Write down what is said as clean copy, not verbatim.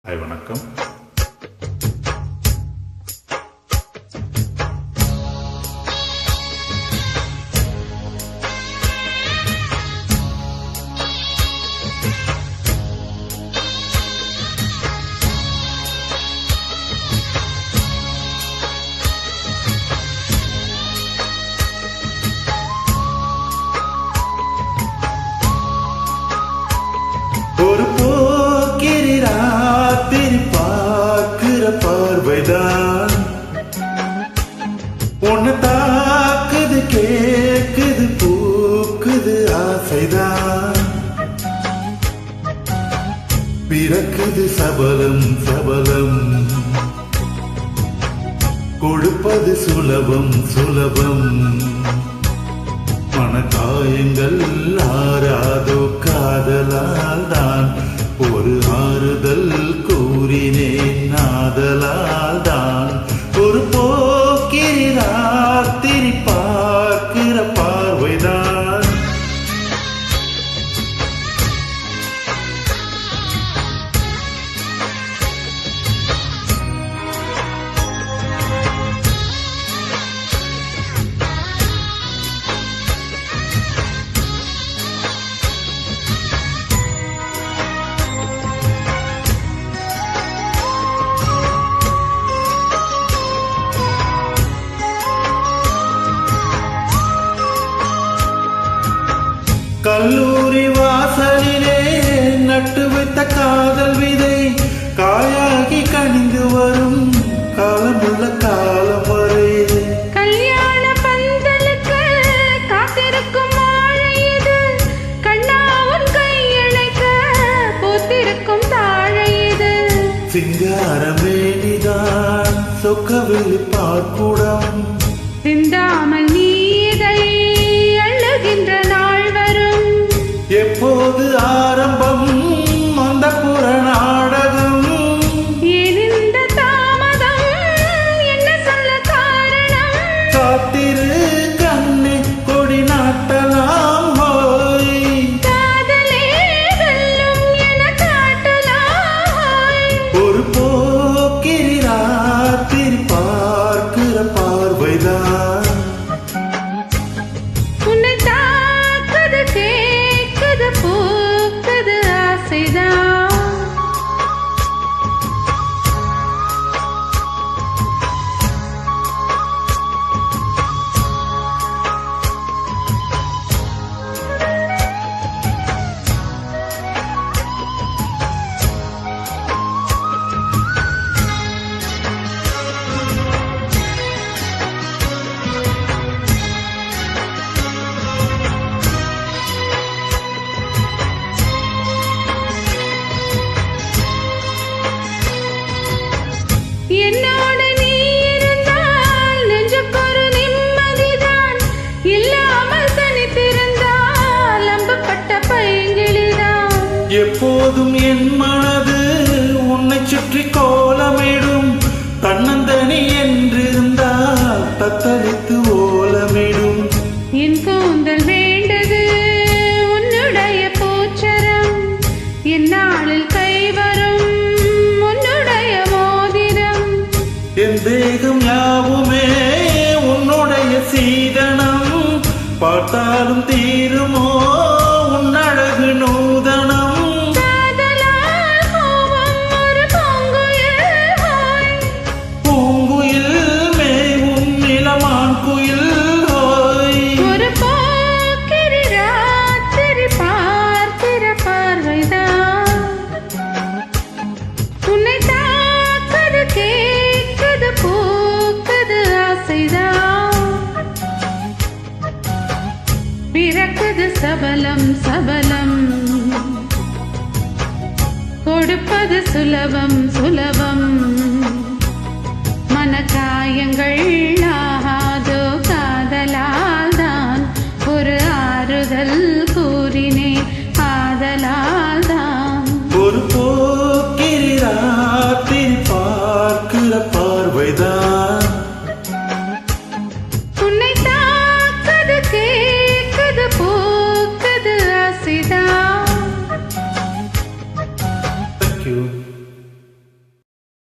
Hi வணக்கம். ஒரு போக்கிரி ராத்திரி பார்க்கிற பார்வைதான் உன்னை தாக்குது, கேக்குது, பூக்குது, ஆசைதான் பிறக்குது சபலம் சபலம், கொடுப்பது சுலபம் சுலபம், மனக்காயங்கள் ஆறாதோ காதலால் தான் ஒரு ஆறுதல் கூறினேன், ஆதலால் தான் ஒரு போக்கிரி ராத்திரி பார்க்கிற பார்வைதான். கல்லூரி வாசலிலே நட்டு வைத்த காதல் விதை காயாகி கனிந்து வரும் காலமுள்ள காலம் வரை, கல்யாண பந்தலுக்கு காத்திருக்கும் மாலை இது, கண்ணாவும் கையணைக்க பூத்திருக்கும் தாழை இது, சிங்காரமேனிதான் சொக்கவெளி பார்க்குடம், சிந்தாமல் நீ இதை அழுகின்ற நாள் வரும், எப்போது ஆரம்பம் அந்த புறநாடகம், ஏன் இந்த தாமதம் என்ன சொல்ல காரணம், காத்திரு கண்ணே கொடி நாட்டலாம் ஹோய், காதலே வெல்லும் என காட்டலாம் ஹோய். ஒரு போக்கிரி ராத்திரி பார்க்கிற பார்வைதான் உன்னை தாக்குது, கேக்குது, பூக்குது, ஆசைதான் என்னோட நீ இருந்தால் நெஞ்சுக்கொரு நிம்மதிதான், இல்லாமல் தனித்திருந்தால் அம்பப்பட்ட பைங்கிளிதான், எப்போதும் என் மனது உன்னை சுற்றி கோலமிடும், தன்னந்தனி என்றிருந்தால் தத்தளித்து ஓலமிடும், என் கூந்தல் வேண்டது உன்னுடைய பூச்சரம், என் நாளில் கைவரும் உன்னுடைய மோதிரம், என் தேகம் யாவுமே உன்னுடைய சீதனம், பார்த்தாலும் தீருமோ உன் அழகு நூதனம், காதலால் கூவும் ஒரு பூங்குயில் ஹோய், பூங்குயில் மேவும் நிலமான் குயில் ஹோய், ஒரு போக்கிரி ராத்திரி பார்க்கிற பார்வைதான் உன்னை தாக்குது, கேக்குது, பூக்குது, ஆசைதான் பிறக்குது சபலம் சபலம், கொடுப்பது சுலபம் சுலபம், மனக்காயங்கள்